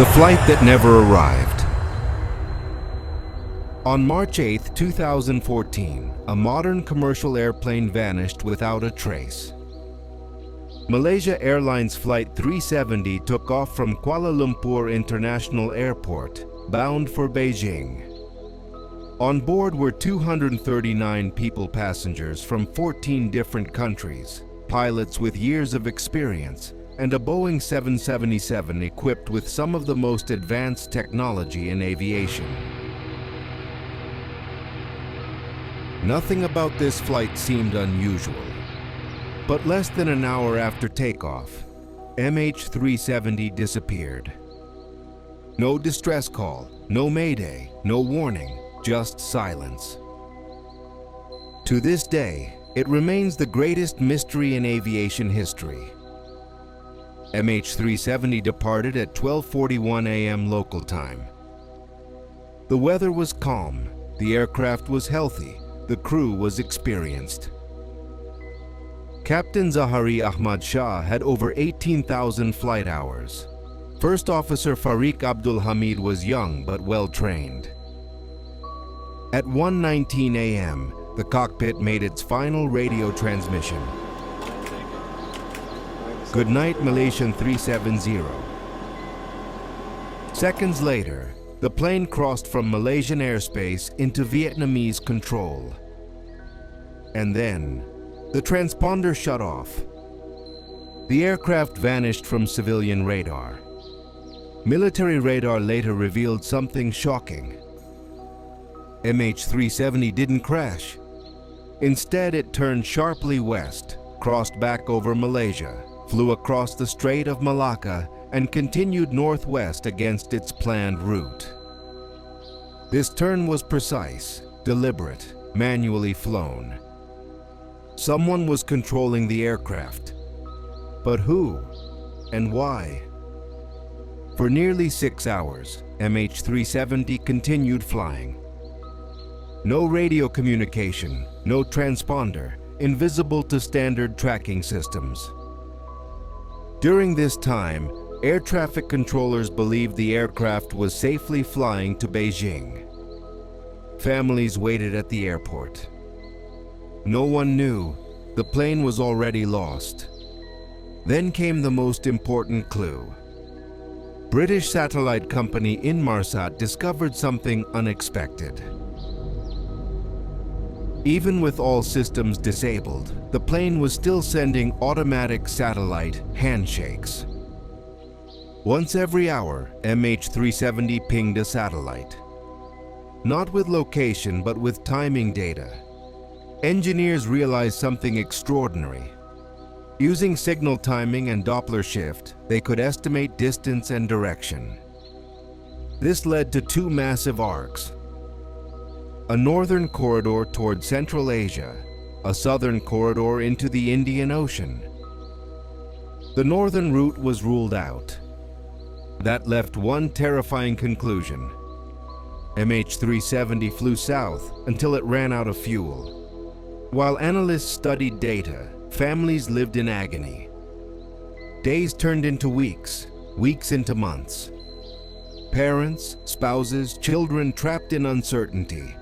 The flight that never arrived. On March 8, 2014, a modern commercial airplane vanished without a trace. Malaysia Airlines Flight 370 took off from Kuala Lumpur International Airport, bound for Beijing. On board were 239 passengers from 14 different countries, pilots with years of experience, and a Boeing 777 equipped with some of the most advanced technology in aviation. Nothing about this flight seemed unusual. But less than an hour after takeoff, MH370 disappeared. No distress call, no mayday, no warning, just silence. To this day, it remains the greatest mystery in aviation history. MH370 departed at 12:41 a.m. local time. The weather was calm, the aircraft was healthy, the crew was experienced. Captain Zahari Ahmad Shah had over 18,000 flight hours. First Officer Fariq Abdul Hamid was young but well-trained. At 1:19 a.m., the cockpit made its final radio transmission. Good night, Malaysian 370. Seconds later, the plane crossed from Malaysian airspace into Vietnamese control. And then, the transponder shut off. The aircraft vanished from civilian radar. Military radar later revealed something shocking. MH370 didn't crash. Instead, it turned sharply west, crossed back over Malaysia, flew across the Strait of Malacca, and continued northwest against its planned route. This turn was precise, deliberate, manually flown. Someone was controlling the aircraft. But who and why? For nearly 6 hours, MH370 continued flying. No radio communication, no transponder, invisible to standard tracking systems. During this time, air traffic controllers believed the aircraft was safely flying to Beijing. Families waited at the airport. No one knew the plane was already lost. Then came the most important clue. British satellite company Inmarsat discovered something unexpected. Even with all systems disabled, the plane was still sending automatic satellite handshakes. Once every hour, MH370 pinged a satellite. Not with location, but with timing data. Engineers realized something extraordinary. Using signal timing and Doppler shift, they could estimate distance and direction. This led to two massive arcs. A northern corridor toward Central Asia, a southern corridor into the Indian Ocean. The northern route was ruled out. That left one terrifying conclusion. MH370 flew south until it ran out of fuel. While analysts studied data, families lived in agony. Days turned into weeks, weeks into months. Parents, spouses, children trapped in uncertainty.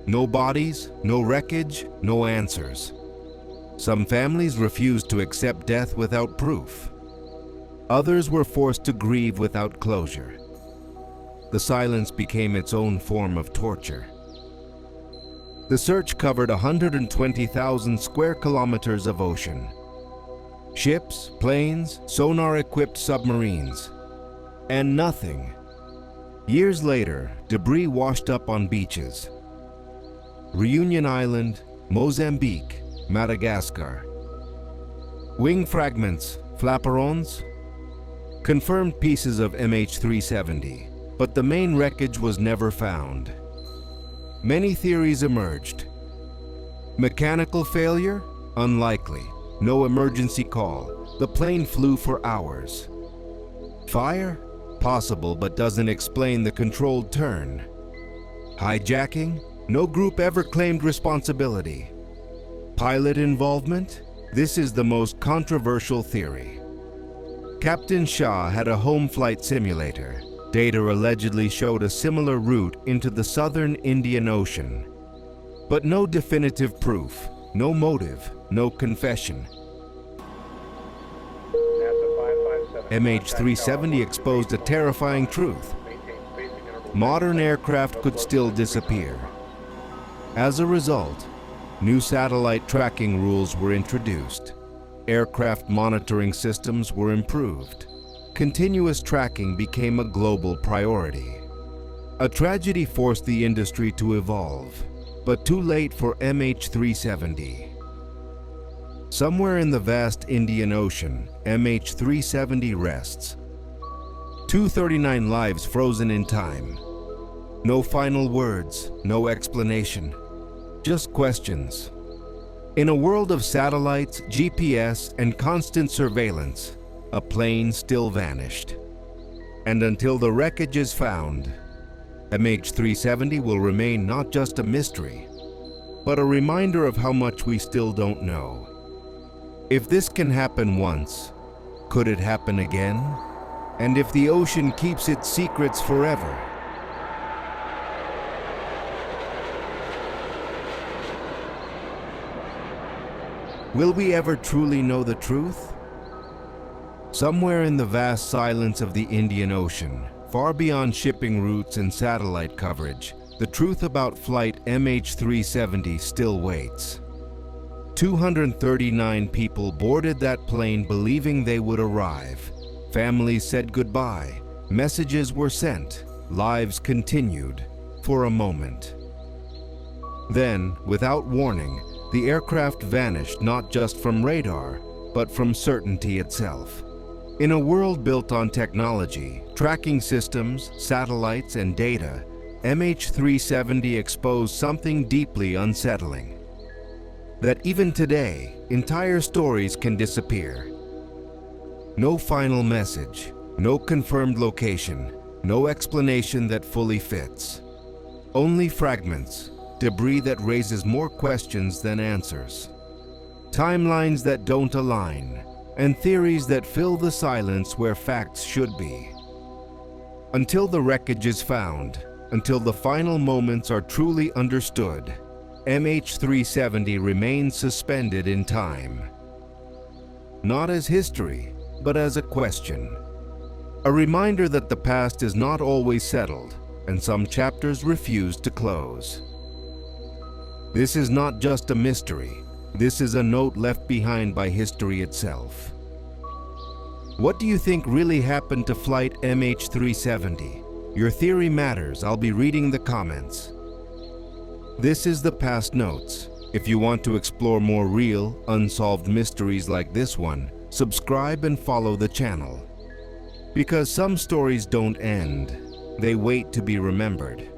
No bodies, no wreckage, no answers. Some families refused to accept death without proof. Others were forced to grieve without closure. The silence became its own form of torture. The search covered 120,000 square kilometers of ocean. Ships, planes, sonar-equipped submarines. And nothing. Years later, debris washed up on beaches. Reunion Island, Mozambique, Madagascar. Wing fragments, flaperons. Confirmed pieces of MH370, but the main wreckage was never found. Many theories emerged. Mechanical failure? Unlikely. No emergency call. The plane flew for hours. Fire? Possible, but doesn't explain the controlled turn. Hijacking? No group ever claimed responsibility. Pilot involvement? This is the most controversial theory. Captain Shah had a home flight simulator. Data allegedly showed a similar route into the southern Indian Ocean. But no definitive proof, no motive, no confession. MH370 exposed a terrifying truth. Modern aircraft could still disappear. As a result, new satellite tracking rules were introduced. Aircraft monitoring systems were improved. Continuous tracking became a global priority. A tragedy forced the industry to evolve, but too late for MH370. Somewhere in the vast Indian Ocean, MH370 rests. 239 lives frozen in time. No final words, no explanation, just questions. In a world of satellites, GPS, and constant surveillance, a plane still vanished. And until the wreckage is found, MH370 will remain not just a mystery, but a reminder of how much we still don't know. If this can happen once, could it happen again? And if the ocean keeps its secrets forever? Will we ever truly know the truth? Somewhere in the vast silence of the Indian Ocean, far beyond shipping routes and satellite coverage, the truth about flight MH370 still waits. 239 people boarded that plane believing they would arrive. Families said goodbye, messages were sent, lives continued for a moment. Then, without warning, the aircraft vanished not just from radar, but from certainty itself. In a world built on technology, tracking systems, satellites, and data, MH370 exposed something deeply unsettling. That even today, entire stories can disappear. No final message, no confirmed location, no explanation that fully fits. Only fragments, debris that raises more questions than answers. Timelines that don't align, and theories that fill the silence where facts should be. Until the wreckage is found, until the final moments are truly understood, MH370 remains suspended in time. Not as history, but as a question. A reminder that the past is not always settled, and some chapters refuse to close. This is not just a mystery. This is a note left behind by history itself. What do you think really happened to flight MH370? Your theory matters. I'll be reading the comments. This is the Past Notes. If you want to explore more real, unsolved mysteries like this one, subscribe and follow the channel. Because some stories don't end, they wait to be remembered.